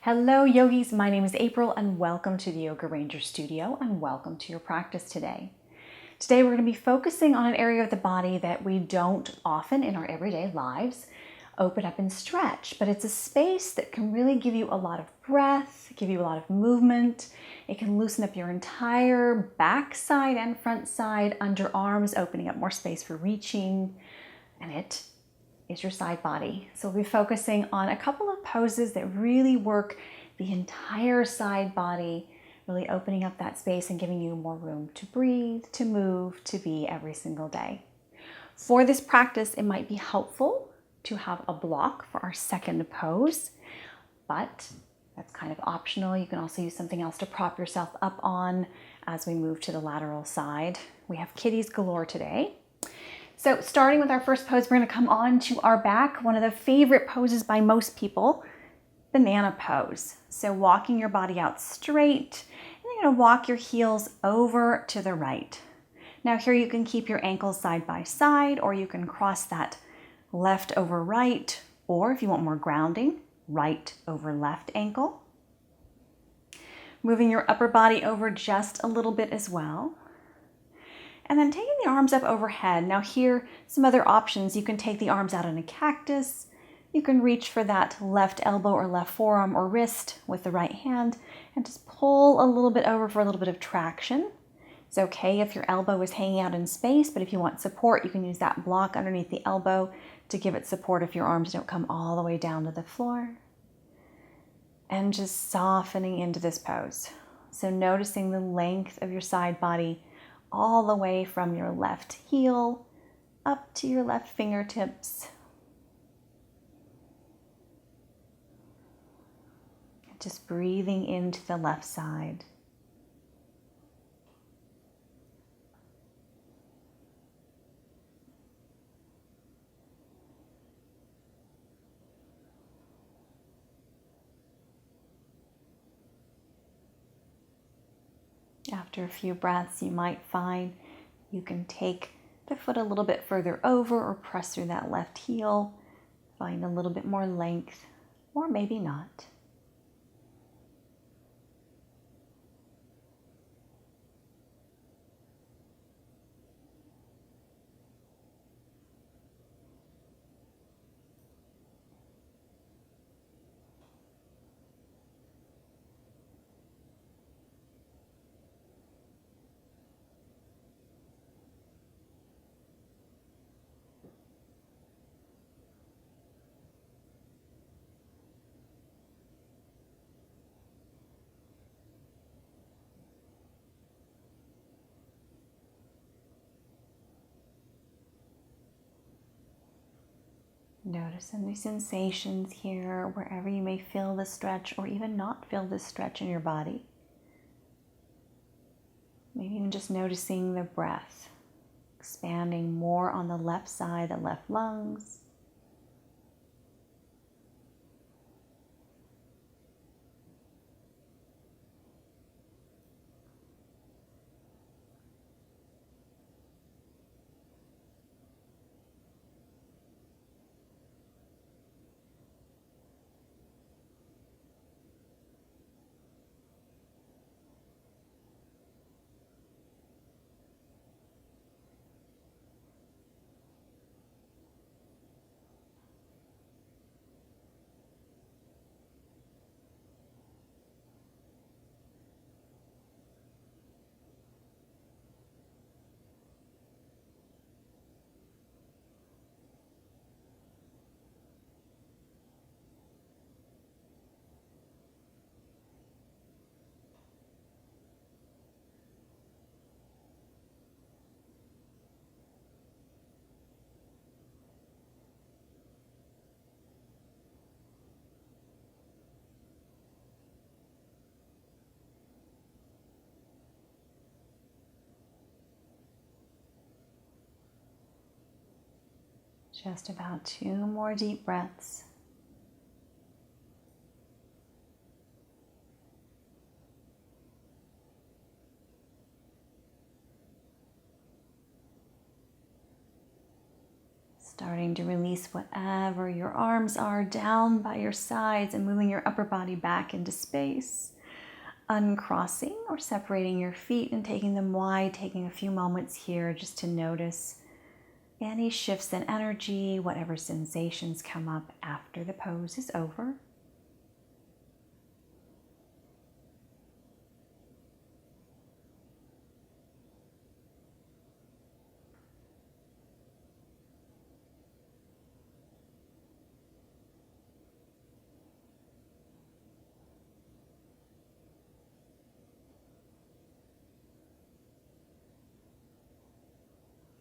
Hello yogis, my name is April and welcome to the Yoga Ranger Studio and welcome to your practice today. Today we're going to be focusing on an area of the body that we don't often in our everyday lives open up and stretch, but it's a space that can really give you a lot of breath, give you a lot of movement. It can loosen up your entire back side and front side, underarms, opening up more space for reaching, and it is your side body. So we'll be focusing on a couple of poses that really work the entire side body, really opening up that space and giving you more room to breathe, to move, to be every single day. For this practice, it might be helpful to have a block for our second pose, but that's kind of optional. You can also use something else to prop yourself up on as we move to the lateral side. We have kitties galore today. So starting with our first pose, we're going to come on to our back, one of the favorite poses by most people, banana pose. So walking your body out straight, and you're going to walk your heels over to the right. Now here you can keep your ankles side by side, or you can cross that left over right, or if you want more grounding, right over left ankle. Moving your upper body over just a little bit as well. And then taking the arms up overhead. Now here, some other options. You can take the arms out in a cactus. You can reach for that left elbow or left forearm or wrist with the right hand and just pull a little bit over for a little bit of traction. It's okay if your elbow is hanging out in space, but if you want support, you can use that block underneath the elbow to give it support if your arms don't come all the way down to the floor. And just softening into this pose. So noticing the length of your side body all the way from your left heel up to your left fingertips. Just breathing into the left side. After a few breaths, you might find you can take the foot a little bit further over or press through that left heel, find a little bit more length, or maybe not. Notice any sensations here, wherever you may feel the stretch or even not feel the stretch in your body. Maybe even just noticing the breath, expanding more on the left side, the left lungs. Just about 2 more deep breaths. Starting to release whatever your arms are down by your sides and moving your upper body back into space. Uncrossing or separating your feet and taking them wide, taking a few moments here just to notice any shifts in energy, whatever sensations come up after the pose is over.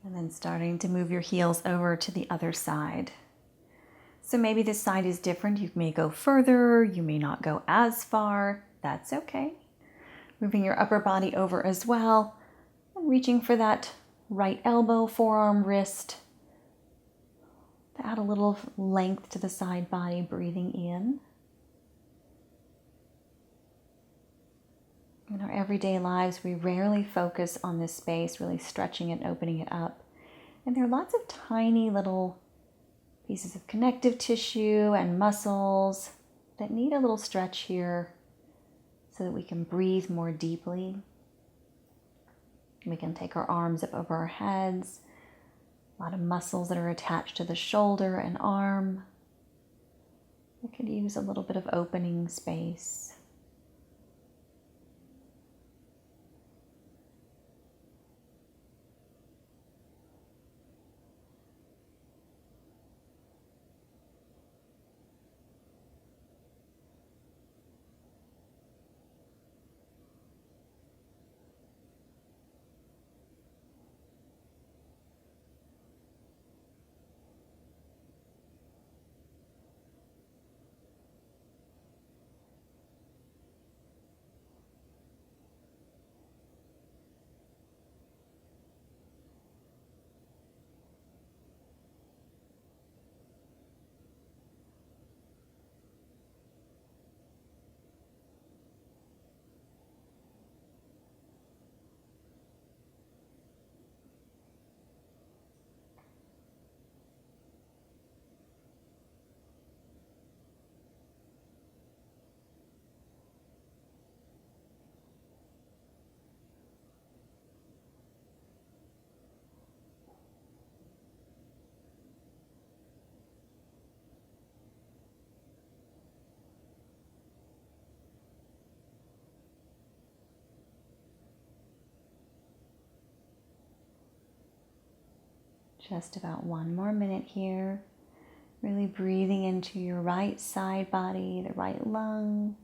And then starting to move your heels over to the other side. So maybe this side is different. You may go further, you may not go as far. That's okay. Moving your upper body over as well, and reaching for that right elbow, forearm, wrist. To add a little length to the side body, breathing in. In our everyday lives, we rarely focus on this space, really stretching it, opening it up. And there are lots of tiny little pieces of connective tissue and muscles that need a little stretch here so that we can breathe more deeply. We can take our arms up over our heads. A lot of muscles that are attached to the shoulder and arm. We could use a little bit of opening space. Just about one more minute here. Really breathing into your right side body, the right lung.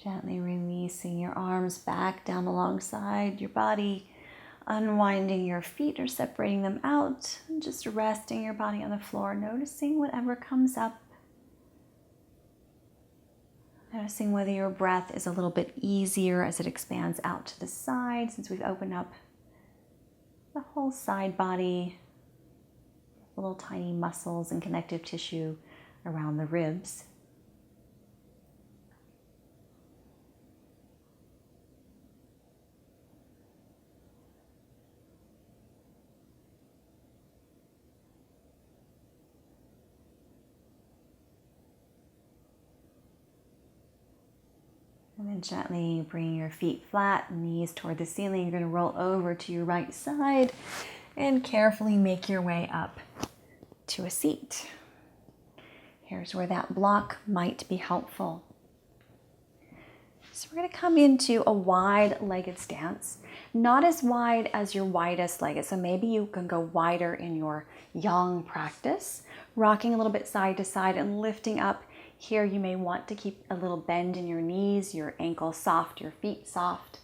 Gently releasing your arms back down alongside your body, unwinding your feet or separating them out, and just resting your body on the floor, noticing whatever comes up. Noticing whether your breath is a little bit easier as it expands out to the side, since we've opened up the whole side body, little tiny muscles and connective tissue around the ribs. And then gently bring your feet flat, knees toward the ceiling. You're going to roll over to your right side and carefully make your way up to a seat. Here's where that block might be helpful. So we're going to come into a wide-legged stance, not as wide as your widest leg is. So maybe you can go wider in your yang practice, rocking a little bit side to side and lifting up. Here you may want to keep a little bend in your knees, your ankles soft, your feet soft.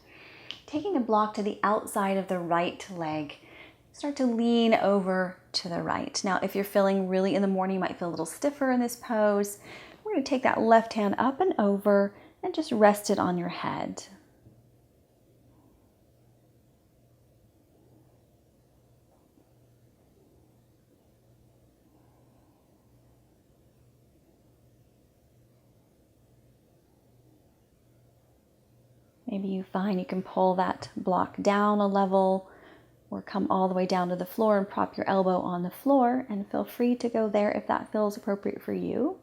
Taking a block to the outside of the right leg, start to lean over to the right. Now, if you're feeling really in the morning, you might feel a little stiffer in this pose. We're going to take that left hand up and over and just rest it on your head. Maybe you find you can pull that block down a level or come all the way down to the floor and prop your elbow on the floor, and feel free to go there if that feels appropriate for you.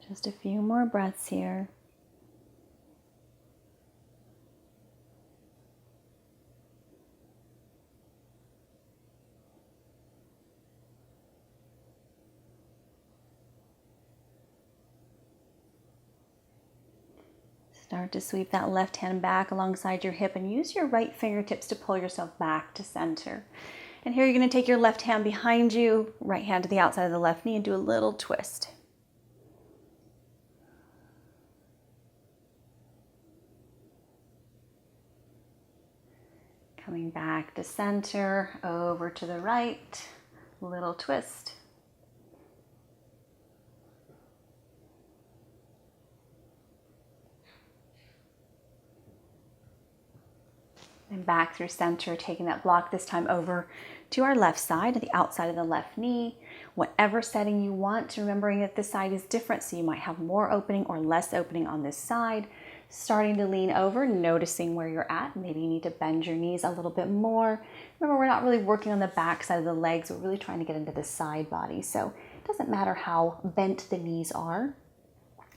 Just a few more breaths here. Start to sweep that left hand back alongside your hip and use your right fingertips to pull yourself back to center. And here you're going to take your left hand behind you, right hand to the outside of the left knee, and do a little twist. Coming back to center, over to the right, little twist. And back through center, taking that block this time over to our left side, to the outside of the left knee. Whatever setting you want, remembering that this side is different, so you might have more opening or less opening on this side. Starting to lean over, noticing where you're at. Maybe you need to bend your knees a little bit more. Remember, we're not really working on the back side of the legs. We're really trying to get into the side body. So it doesn't matter how bent the knees are.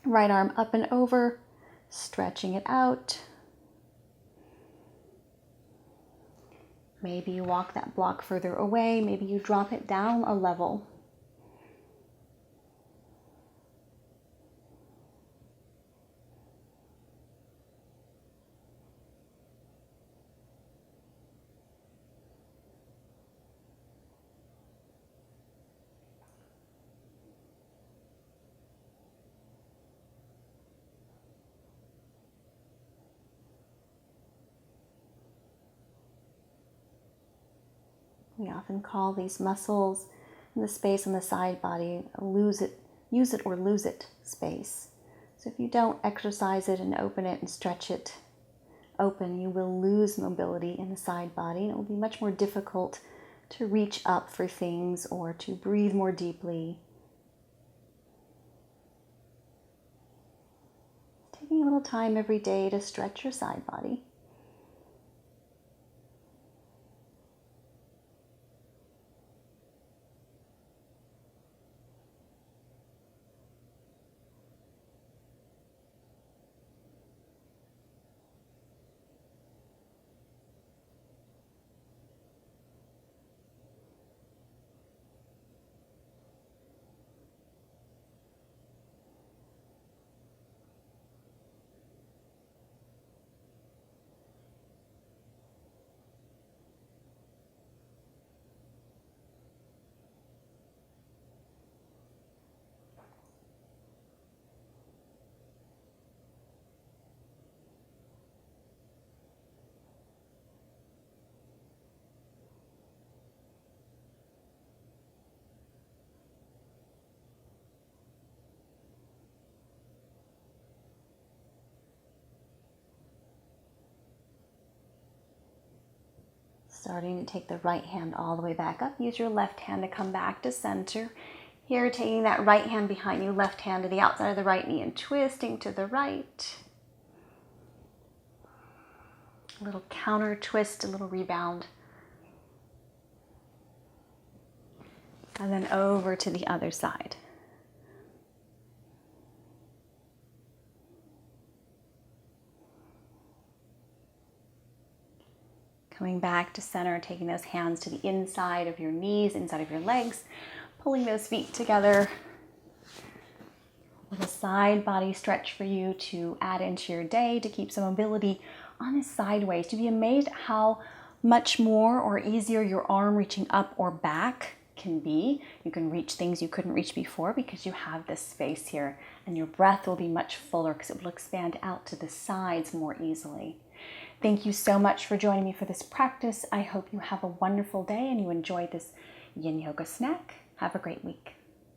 Right arm up and over, stretching it out. Maybe you walk that block further away. Maybe you drop it down a level. We often call these muscles in the space on the side body use it or lose it space. So if you don't exercise it and open it and stretch it open, you will lose mobility in the side body, and it will be much more difficult to reach up for things or to breathe more deeply. Taking a little time every day to stretch your side body. Starting to take the right hand all the way back up. Use your left hand to come back to center. Here, taking that right hand behind you, left hand to the outside of the right knee and twisting to the right. A little counter twist, a little rebound. And then over to the other side. Coming back to center, taking those hands to the inside of your knees, inside of your legs, pulling those feet together. A little side body stretch for you to add into your day to keep some mobility on this sideways. You'd be amazed how much more or easier your arm reaching up or back can be. You can reach things you couldn't reach before because you have this space here, and your breath will be much fuller because it will expand out to the sides more easily. Thank you so much for joining me for this practice. I hope you have a wonderful day and you enjoyed this yin yoga snack. Have a great week.